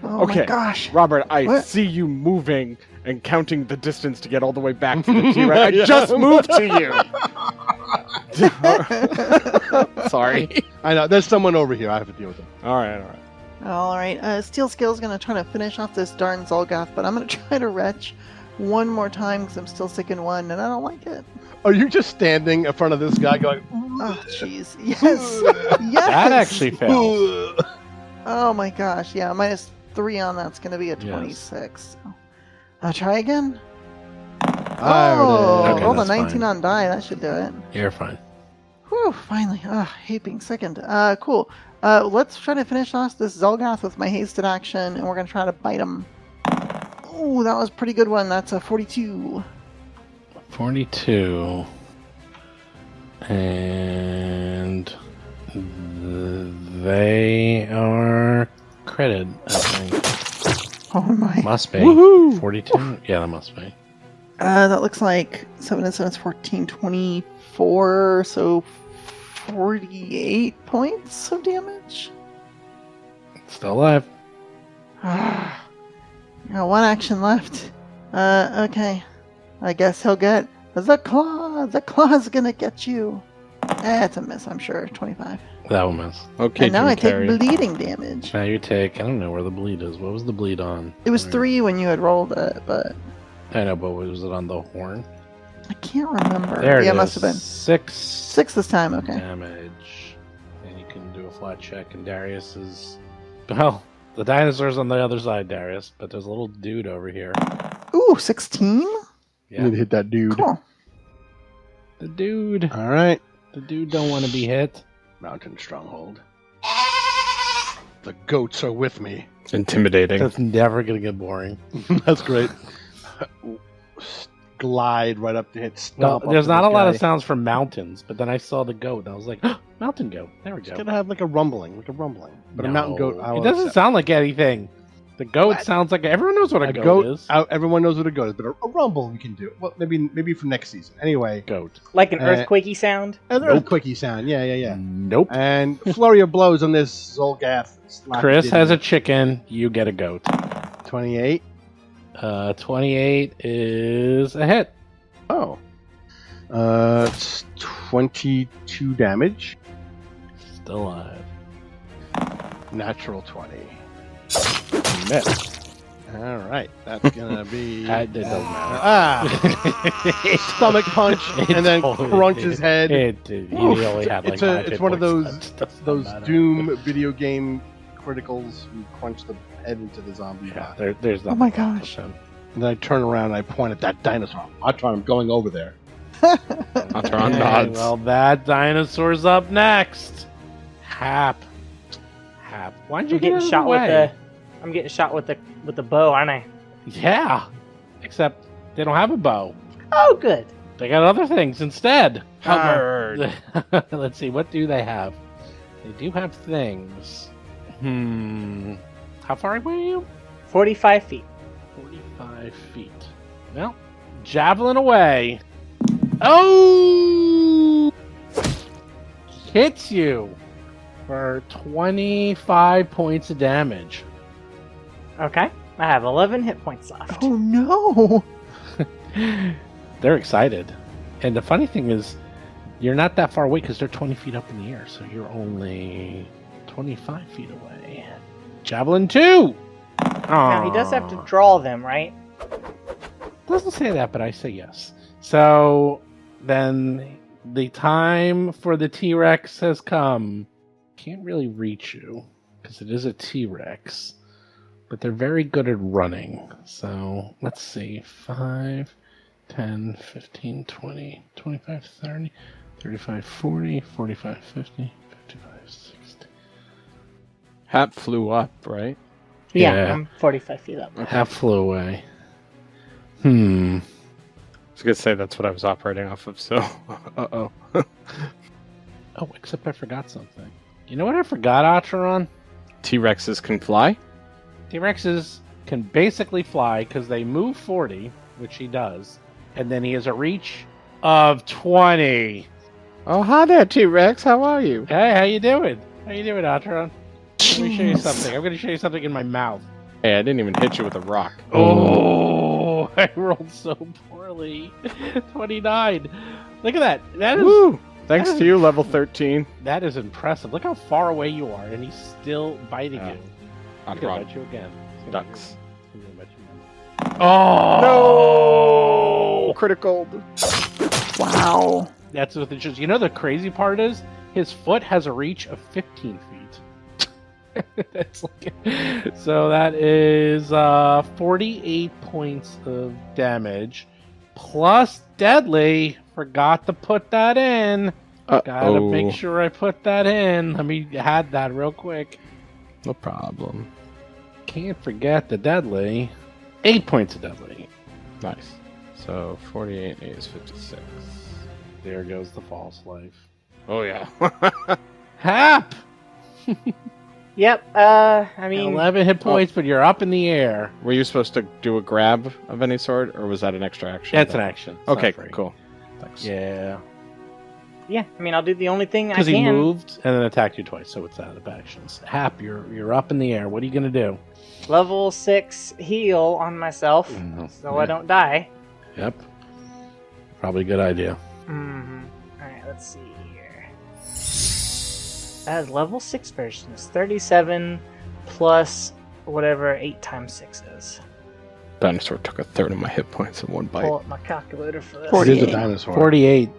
Oh Okay. my gosh. Robert, I What? see you moving and counting the distance to get all the way back to the T-Rex. I just moved to you! Sorry. I know. There's someone over here. I have to deal with them. All right. All right. Steel Scale's going to try to finish off this darn Zolgath, but I'm going to try to retch one more time because I'm still sick in one, and I don't like it. Are you just standing in front of this guy going, Oh, jeez. Yes. Yes. That actually fails. Oh my gosh. Yeah, -3 on that's going to be a Yes. 26. So. I'll try again. There it is. Okay, rolled a that's 19 fine. on die. That should do it. You're fine. Whew, finally. I hate being sickened. Cool. Let's try to finish off this Zolgath with my hasted action, and we're going to try to bite him. Ooh, that was a pretty good one. That's a 42. 42. And they are critted, I think. Oh my. Must be. Woohoo! 42? Yeah, that must be. That looks like 7 and 7 is 14, 24, so 48 points of damage. Still alive. Got one action left. Okay. I guess he'll get the claw. The claw's gonna get you. It's a miss, I'm sure. 25. That will miss. Okay, And now Jim I take Carrey. bleeding damage. Now you take, I don't know where the bleed is. What was the bleed on? It was Where- 3 when you had rolled it, but I know, but was it on the horn? I can't remember. There it Yeah, is. it must have been 6 this time. Okay. damage. And you can do a flat check, and Darius is... Well, the dinosaur's on the other side, Darius, but there's a little dude over here. Ooh, 16? You Yeah. need to hit that dude. Cool. The dude. All right. The dude don't want to be hit. Mountain stronghold. The goats are with me. It's intimidating. That's never going to get boring. That's great. Glide right up to hit. Well, Stomp up there's to not this a lot guy. of sounds from mountains, but then I saw the goat, and I was like, mountain goat. There we It's go. gonna have like a rumbling. But a mountain goat. I It will doesn't accept. sound like anything. The goat What? sounds like... Everyone knows what a A goat, goat. is. Everyone knows what a goat is, but a rumble we can do. Well, maybe for next season. Anyway, Goat. Like an Uh, earthquakey sound. an Nope. earthquakey sound. Yeah. Nope. And flurry of blows on this Zolgath. Chris has a chicken. You get a goat. 28. 28 is a hit. Oh. It's 22 damage. Still alive. Natural 20. Miss. All right, that's gonna be It doesn't matter. stomach punch, and then crunch his head. He only had like It's 5 hit it's one of points. those That doesn't those matter. Doom video game criticals who crunch the head into the zombie Yeah, body. there's Oh my nothing wrong with gosh. him. And then I turn around and I point at that dinosaur. I'm going over there. Atron Okay, nods. well, that dinosaur's up next. Hap. Why'd you I'm get getting out of shot the with way? the. I'm getting shot with the bow, aren't I? Yeah. Except they don't have a bow. Oh, good. They got other things instead. Covered. Let's see, what do they have? They do have things. How far away are you? 45 feet. 45 feet. Well, javelin away. Oh! Hits you for 25 points of damage. Okay. I have 11 hit points left. Oh no! They're excited. And the funny thing is, you're not that far away because they're 20 feet up in the air, so you're only 25 feet away. Javelin 2! Now, he does have to draw them, right? Doesn't say that, but I say yes. So then the time for the T-Rex has come. Can't really reach you because it is a T-Rex, but they're very good at running. So let's see. 5, 10, 15, 20, 25, 30, 35, 40, 45, 50, 55, 60. Hap flew up, right? Yeah. I'm 45 feet up. Half flew away. I was gonna say that's what I was operating off of, so Oh, except I forgot something. You know what I forgot, Acheron? T-Rexes can fly? T-Rexes can basically fly because they move 40, which he does, and then he has a reach of 20. Oh, hi there, T-Rex. How are you? Hey, how you doing? How you doing, Atron? Let me show you something. I'm going to show you something in my mouth. Hey, I didn't even hit you with a rock. Oh, I rolled so poorly. 29. Look at that. That is Woo! Thanks to you, level 13. that is impressive. Look how far away you are, and he's still biting you. I'd He's gonna run. bite you again. He's gonna Ducks. he's gonna bite you again. Oh No! Critical. Wow. That's what it shows. You know the crazy part is his foot has a reach of 15 feet. That's like, so that is 48 points of damage plus deadly. Forgot to put that in. Gotta make sure I put that in. Let me add that real quick. No problem. Can't forget the deadly. 8 points of deadly. Nice. So 48 is 56. There goes the false life. Oh yeah. Hap! Yep. I mean, 11 hit points, but you're up in the air. Were you supposed to do a grab of any sort, or was that an extra action? That's an action. It's Okay, not free. cool. Thanks. Yeah. yeah. I mean, I'll do the only thing I Because can. he moved and then attacked you twice, so it's out of actions. Hap, you're up in the air. What are you gonna do? Level 6 heal on myself, so I don't die. Yep. Probably a good idea. Mm-hmm. Alright, let's see here. That is level 6 version. It's 37 plus whatever 8 times 6 is. Dinosaur took a third of my hit points in one bite. Pull up my calculator for this. It is a dinosaur. 48.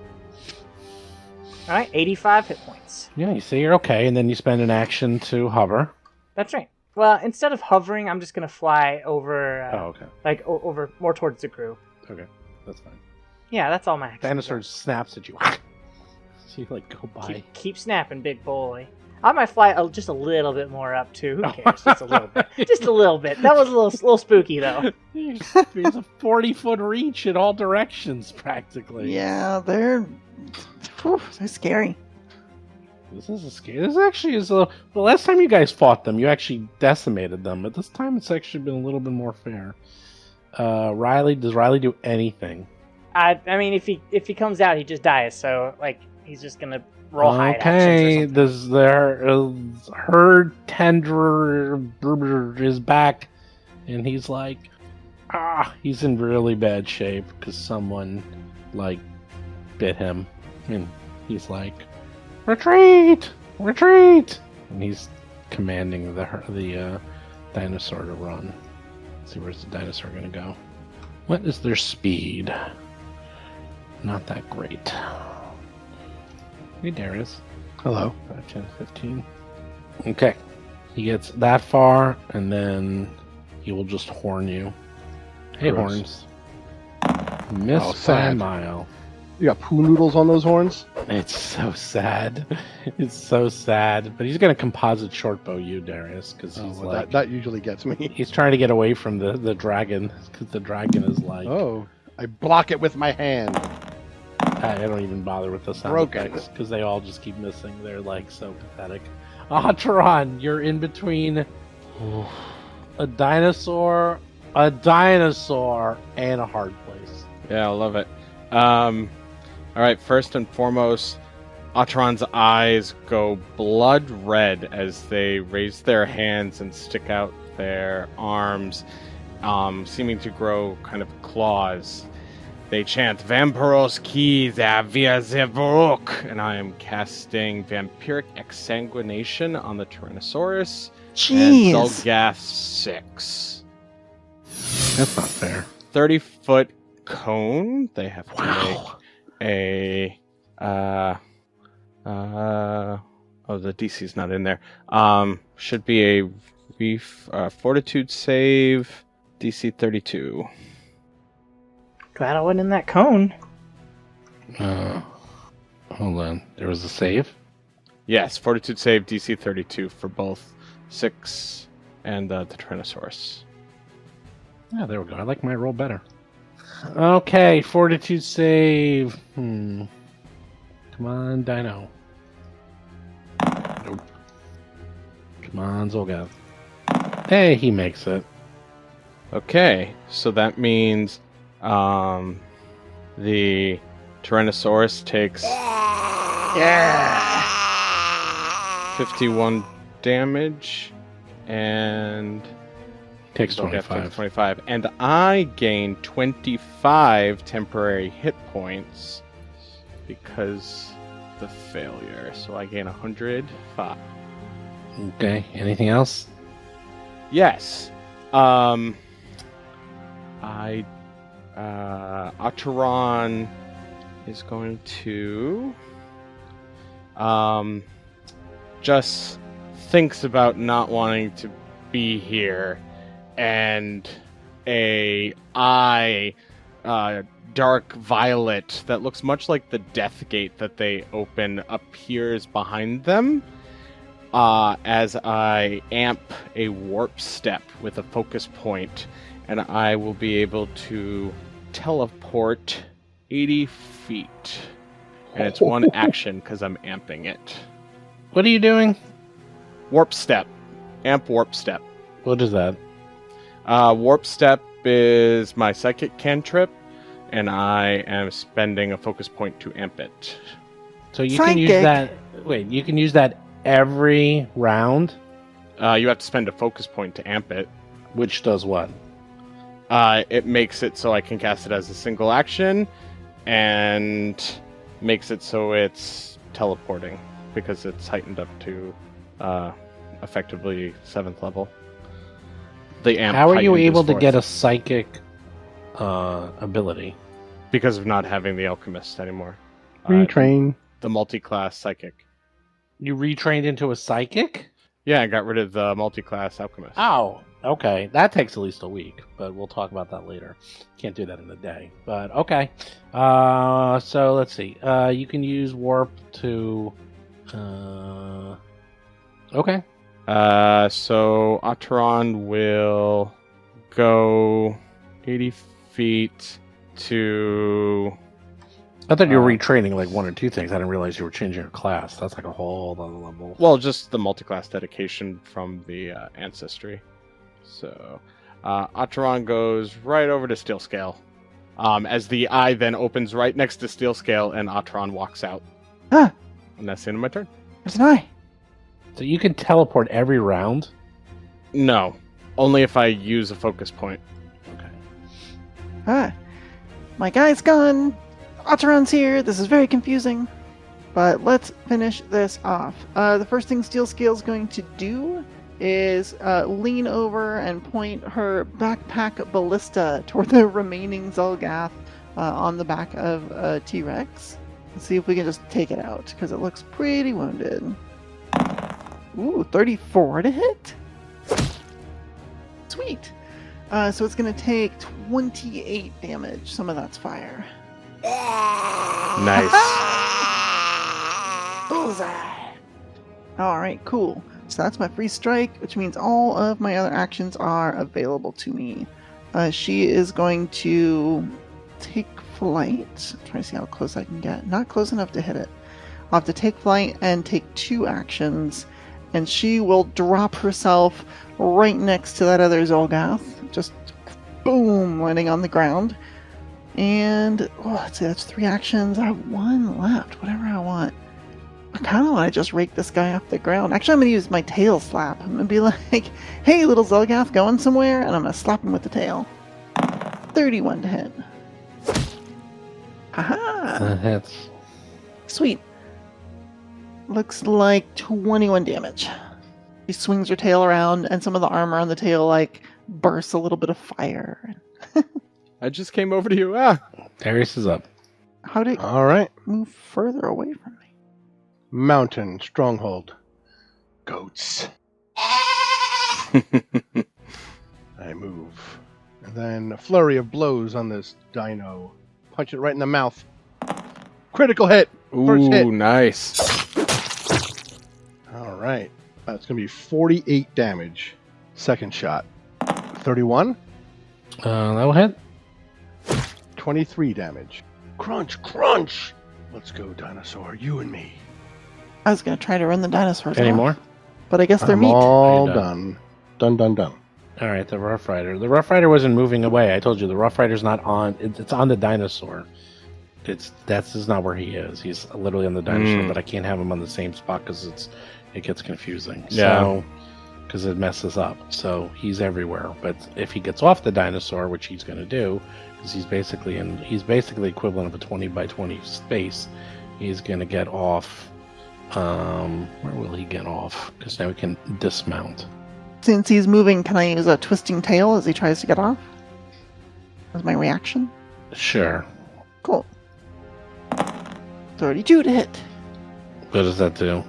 Alright, 85 hit points. Yeah, you see, you're okay, and then you spend an action to hover. That's right. Well, instead of hovering, I'm just gonna fly over, Oh, okay. like over more towards the group. Okay, that's fine. Yeah, that's all my actions. Dinosaur snaps at you. So you like go by. Keep snapping, big boy. I might fly just a little bit more up too. Who cares? Just a little bit. Just a little bit. That was a little spooky though. He's a 40-foot reach in all directions, practically. Yeah, they're scary. This is a scary. This actually is a. The last time you guys fought them, you actually decimated them. But this time, it's actually been a little bit more fair. Riley, does Riley do anything? I mean, if he comes out, he just dies. So like, he's just gonna roll hide actions or Okay, something. this her tender is back, and he's like, he's in really bad shape because someone like bit him, and he's like, retreat, retreat, and he's commanding the dinosaur to run. Let's see, where's the dinosaur gonna go? What is their speed? Not that great. Hey, Darius. Hello. 5, 10, 15. Okay. He gets that far, and then he will just horn you. Hey, Gross. horns. Missed by a sad. mile. You got poo noodles on those horns? It's so sad. It's so sad. But he's going to composite shortbow you, Darius, because he's Well, like... that usually gets me. He's trying to get away from the dragon, because the dragon is like... Oh, I block it with my hand. I don't even bother with the sound Broken. effects, because they all just keep missing. They're like so pathetic. Atron, you're in between a dinosaur, and a hard place. Yeah, I love it. All right, first and foremost, Atron's eyes go blood red as they raise their hands and stick out their arms, seeming to grow kind of claws. They chant, Vampiros ki via Zevorok, and I am casting Vampiric Exsanguination on the Tyrannosaurus. Jeez. And Zolgath 6. That's not fair. 30-foot cone. They have to Wow. make a the DC's not in there. Should be a fortitude save, DC 32. Glad I wasn't in that cone. Hold on. There was a save? Yes, fortitude save, DC 32 for both 6 and the Tyrannosaurus. Yeah, there we go. I like my roll better. Okay, fortitude save. Come on, Dino. Nope. Come on, Zolgath. Hey, he makes it. Okay, so that means the Tyrannosaurus takes Yeah. 51 damage, and Takes Zolgath takes 25. 25. And I gain 25 temporary hit points because the failure. So I gain 105. Okay. Anything else? Yes. Ataran is going to just thinks about not wanting to be here, and dark violet that looks much like the death gate that they open appears behind them. As I amp a warp step with a focus point, and I will be able to teleport 80 feet. And it's one action because I'm amping it. What are you doing? Warp step. Amp warp step. What is that? Warp step is my psychic cantrip, and I am spending a focus point to amp it. So you can use Psychic. that. Wait, you can use that every round, You have to spend a focus point to amp it. which does what? It makes it so I can cast it as a single action, and makes it so it's teleporting because it's heightened up to effectively 7th level. The amp. How are you heightened is able to 4th. get a psychic ability? Because of not having the alchemist anymore. Retrain. The multi-class psychic. You retrained into a psychic? Yeah, I got rid of the multi-class alchemist. Oh, okay. That takes at least a week, but we'll talk about that later. Can't do that in a day, but okay. So let's see. You can use warp to. Okay. So Ataran will go 80 feet to. I thought you were retraining like one or two things. I didn't realize you were changing your class. That's like a whole other level. Well, just the multi-class dedication from the ancestry. So Ataran goes right over to Steel Scale. As the eye then opens right next to Steel Scale, and Ataran walks out. Ah, And that's the end of my turn. there's an eye. So you can teleport every round? No, only if I use a focus point. Okay. Ah, my guy's gone. Ataran's here. This is very confusing. But let's finish this off. The first thing Steel Scale's going to do is lean over and point her backpack ballista toward the remaining Zolgath on the back of a T-Rex. Let's see if we can just take it out, because it looks pretty wounded. Ooh, 34 to hit. Sweet. So it's going to take 28 damage. Some of that's fire. Nice. Bullseye. Alright, cool. So that's my free strike, which means all of my other actions are available to me. She is going to take flight. Try to see how close I can get. Not close enough to hit it. I'll have to take flight and take 2 actions. And she will drop herself right next to that other Zolgath. Just boom, landing on the ground. And, let's see, that's 3 actions. I have 1 left. Whatever I want. I kind of want to just rake this guy off the ground. Actually, I'm going to use my tail slap. I'm going to be like, hey, little Zolgath, going somewhere? And I'm going to slap him with the tail. 31 to hit. Haha! That hits. Sweet. Looks like 21 damage. She swings her tail around, and some of the armor on the tail, bursts a little bit of fire. I just came over to you. Ah. Darius is up. How did it All right. move further away from me? Mountain stronghold. Goats. I move. And then a flurry of blows on this dino. Punch it right in the mouth. Critical hit. First hit. Ooh, nice. All right. That's going to be 48 damage. Second shot. 31. That will hit. 23 damage. Crunch, crunch. Let's go, dinosaur. You and me. I was going to try to run the dinosaurs Any off, more? but I guess they're I'm meat. all Are you done. Done, done, done. All right, the Rough Rider. The Rough Rider wasn't moving away. I told you the Rough Rider's not on. It's on the dinosaur. That's just not where he is. He's literally on the dinosaur, Mm. but I can't have him on the same spot because it gets confusing. Yeah. So, because it messes up. So he's everywhere. But if he gets off the dinosaur, which he's going to do, because he's basically equivalent of a 20 by 20 space, he's going to get off. Where will he get off? Because now we can dismount. Since he's moving, can I use a twisting tail as he tries to get off? As my reaction? Sure. Cool. 32 to hit. What does that do?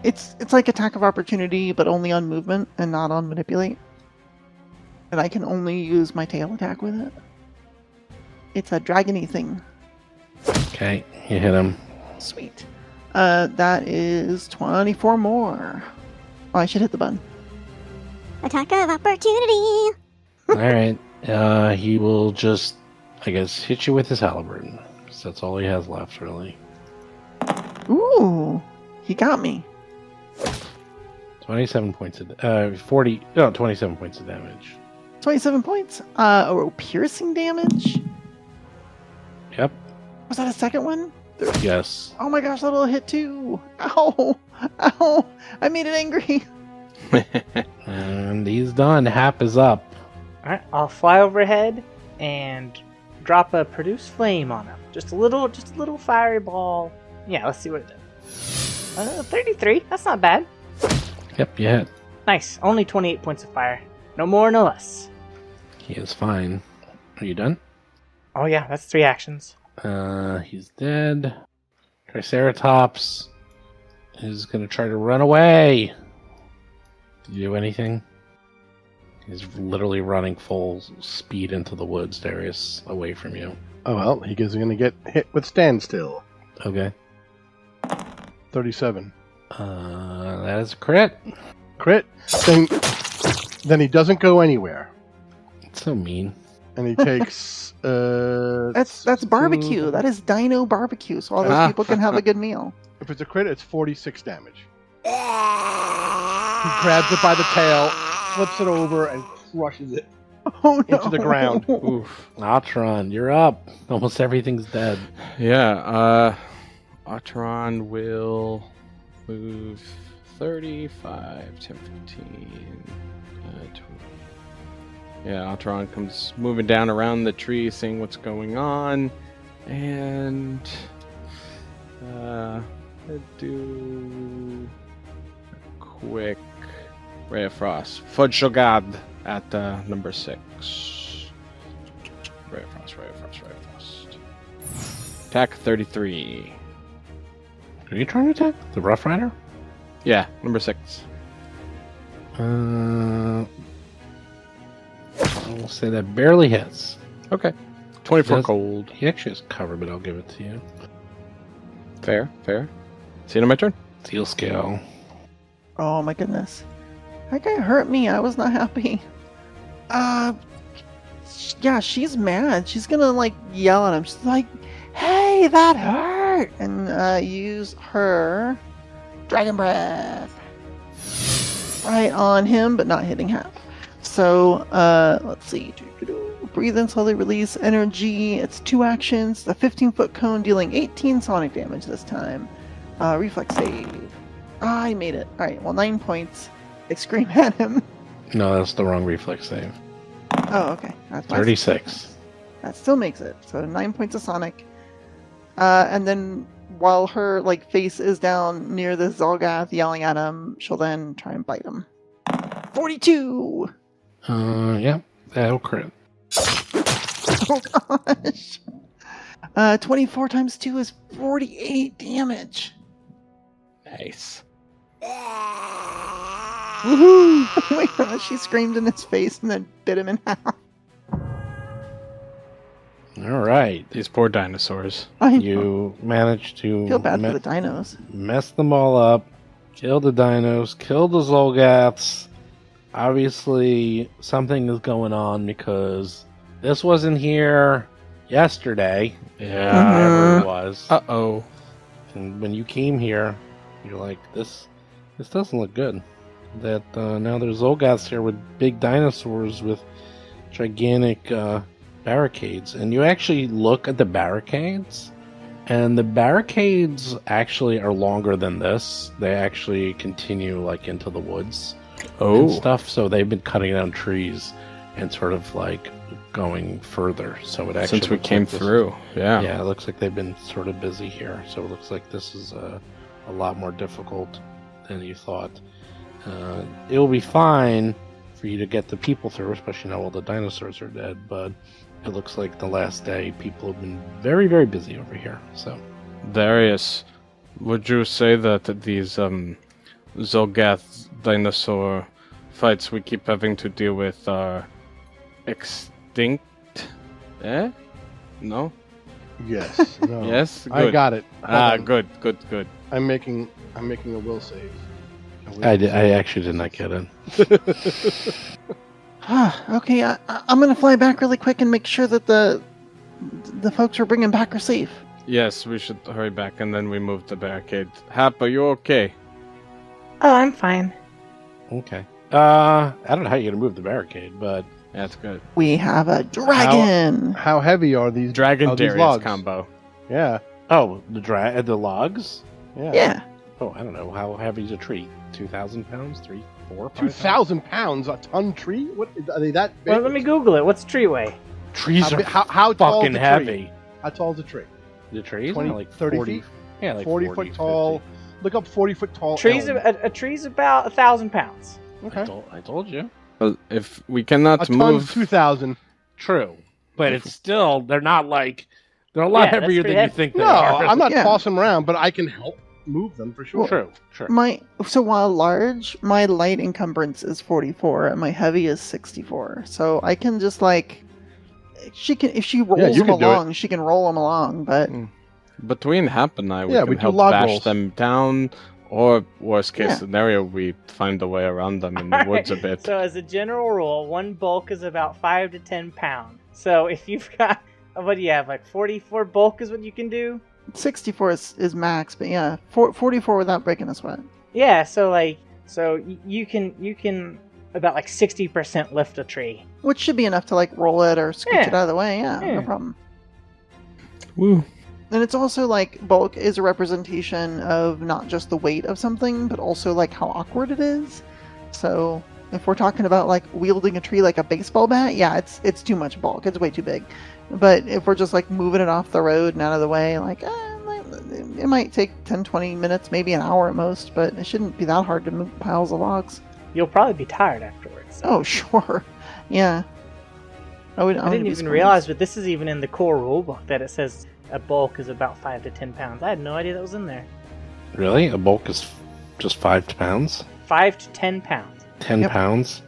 It's like attack of opportunity, but only on movement and not on manipulate. And I can only use my tail attack with it. It's a dragony thing. Okay, you hit him. Sweet. That is 24 more. Oh, I should hit the button. Attack of opportunity. All right. He will just, I guess, hit you with his halberd. So that's all he has left, really. Ooh, he got me. 27 points of 27 points of damage. 27 points. Piercing damage. Yep. Was that a second one? Yes. Oh my gosh, that'll hit too. Ow! Ow! I made it angry. And he's done. Hap is up. Alright, I'll fly overhead and drop a produce flame on him. Just a little fireball. Yeah, let's see what it does. 33. That's not bad. Yep, you hit. Nice. Only 28 points of fire. No more, no less. He is fine. Are you done? Oh yeah, that's 3 actions. He's dead. Triceratops is going to try to run away. Did you do anything? He's literally running full speed into the woods, Darius, away from you. Oh well, he is going to get hit with standstill. Okay. 37. That is a crit. Crit. Then he doesn't go anywhere, It's so mean. and he takes. That's barbecue. That is dino barbecue, so all those people can have a good meal. If it's a crit, it's 46 damage. He grabs it by the tail, flips it over, and crushes it Oh no! into the ground. Oof. Atron, you're up. Almost everything's dead. Yeah, Atron will move 35, 10, 15, 20. Yeah, Atron comes moving down around the tree, seeing what's going on, and do a quick Ray of Frost. Fudge Shogad at number 6. Ray of Frost, Ray of Frost, Ray of Frost. Attack 33. Are you trying to attack the Rough Rider? Yeah, number 6. I'll say that barely hits. Okay. 24 Does- gold. He actually has cover, but I'll give it to you. Fair, fair. See you on my turn. Steel scale. Oh my goodness. That guy hurt me. I was not happy. Yeah, she's mad. She's gonna like yell at him. She's like, "Hey, that hurt!" And use her Dragon Breath right on him, but not hitting Hap. So let's see. Breathe in, slowly release energy. It's 2 actions. The 15-foot cone dealing 18 sonic damage this time. Reflex save. I made it. All right. Well, 9 points. I scream at him. No, that's the wrong reflex save. Oh, okay. That's my 36. That still makes it. So 9 points of Sonic. And then while her like face is down near the Zolgath yelling at him, she'll then try and bite him. 42! Yeah, that'll crit. Oh gosh. 24 times 2 is 48 damage. Nice. Woohoo! Oh my gosh, she screamed in his face and then bit him in half. All right. These poor dinosaurs. I know. You managed to Feel bad for the dinos. mess them all up, kill the dinos, kill the Zolgaths. Obviously, something is going on because this wasn't here yesterday. Yeah. Whatever it was. Uh-oh. And when you came here, you're like, this doesn't look good. That now there's Zolgaths here with big dinosaurs with gigantic barricades. And you actually look at the barricades, And the barricades actually are longer than this. They actually continue like into the woods and stuff. So they've been cutting down trees and sort of like going further. So it actually Since we looks came like this- through, Yeah, it looks like they've been sort of busy here. So it looks like this is a lot more difficult than you thought. It'll be fine for you to get the people through, especially now all the dinosaurs are dead. But it looks like the last day people have been very, very busy over here. So Darius, would you say that these Zolgath dinosaur fights we keep having to deal with are extinct? No? Yes. No. Yes? Good. I got it. Hold on. Good. I'm making a will save. I actually did not get it. Okay, I'm gonna fly back really quick and make sure that the folks we're bringing back are safe. Yes, we should hurry back and then we move the barricade. Hap, are you okay? Oh, I'm fine. Okay. I don't know how you're gonna move the barricade, but That's good. We have a dragon. How heavy are these Dragon are these Darius logs? combo. Yeah. the logs. Yeah. Oh, I don't know how heavy is a tree. 2,000 pounds? 3, 4, 5? 2,000 pounds, a ton tree? What are they that big? Well, let me Google it. What's tree weigh? Trees How are bi- how tall is fucking the tree? heavy. How tall is a tree? The trees 20, are like 30 40 feet? Yeah, like 40 foot tall. Look up 40 foot tall. Trees. elm. A tree's about 1,000 pounds. Okay. I told you. Well, if we cannot A ton's move... 2,000. True, but it's still they're not like they're a lot Yeah, that's heavier pretty than you heavy. think they No, are. I'm not Yeah. tossing them around, but I can help move them for sure. True. So while large, my light encumbrance is 44 and my heavy is 64. So I can just like if she rolls you them can do it. along, she can roll them along. But Between Hap and I, we Yeah, can we do help log bash rolls. them down, or worst case Yeah. scenario, we find a way around them in the woods a bit. So as a general rule, one bulk is about 5 to 10 pounds. So if you've got, what do you have, like 44 bulk is what you can do? 64 is max. But yeah, 44 without breaking a sweat. Yeah, so you can about like 60% lift a tree. Which should be enough to like roll it or scoot Yeah. it out of the way. Yeah, Yeah. no problem. Woo. And it's also like bulk is a representation of not just the weight of something, but also like how awkward it is. So if we're talking about like wielding a tree like a baseball bat, yeah, it's too much bulk. It's way too big. But if we're just like moving it off the road and out of the way, like it might take 10, 20 minutes, maybe an hour at most, but it shouldn't be that hard to move piles of logs. You'll probably be tired afterwards. So. Oh, sure. Yeah. I didn't even realize, but this is even in the core rulebook that it says a bulk is about 5 to 10 pounds. I had no idea that was in there. Really? A bulk is just 5 pounds? 5 to 10 pounds. 10 Yep. pounds?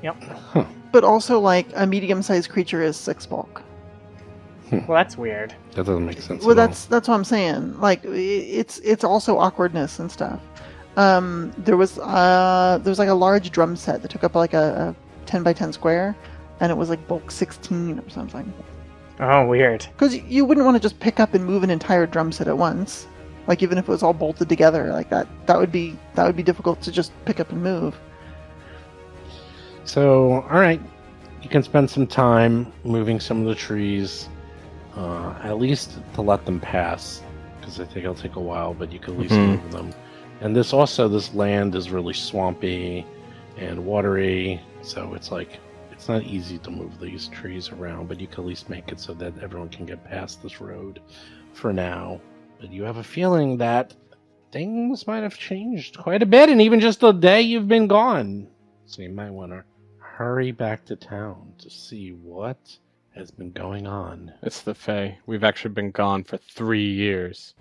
Yep. But also, like, a medium-sized creature is 6 bulk. Well, that's weird. That doesn't make sense. Well, at all. that's what I'm saying. Like, it's also awkwardness and stuff. There was like a large drum set that took up like a 10 by 10 square, and it was like bulk 16 or something. Oh, weird. Because you wouldn't want to just pick up and move an entire drum set at once. Like, even if it was all bolted together like that, that would be difficult to just pick up and move. So, all right, you can spend some time moving some of the trees, at least to let them pass, because I think it'll take a while, but you can at least move them. And this land is really swampy and watery, so it's like it's not easy to move these trees around, but you can at least make it so that everyone can get past this road for now. But you have a feeling that things might have changed quite a bit, and even just the day you've been gone. So you might want to hurry back to town to see what has been going on. It's the Fae. We've actually been gone for 3 years.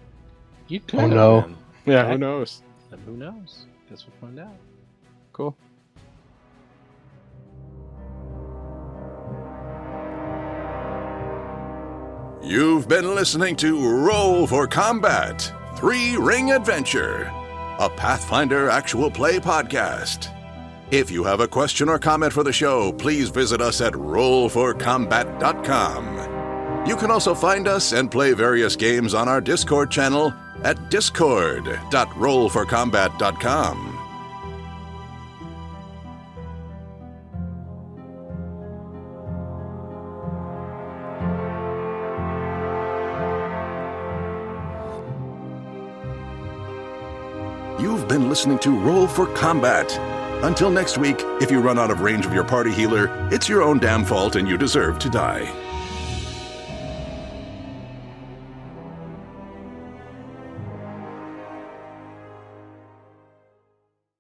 You could Oh, no. have been. Yeah, Okay. who knows? Then who knows? Guess we'll find out. Cool. You've been listening to Roll for Combat 3-Ring Adventure, a Pathfinder actual play podcast. If you have a question or comment for the show, please visit us at rollforcombat.com. You can also find us and play various games on our Discord channel at discord.rollforcombat.com. You've been listening to Roll for Combat. Until next week, if you run out of range of your party healer, it's your own damn fault and you deserve to die.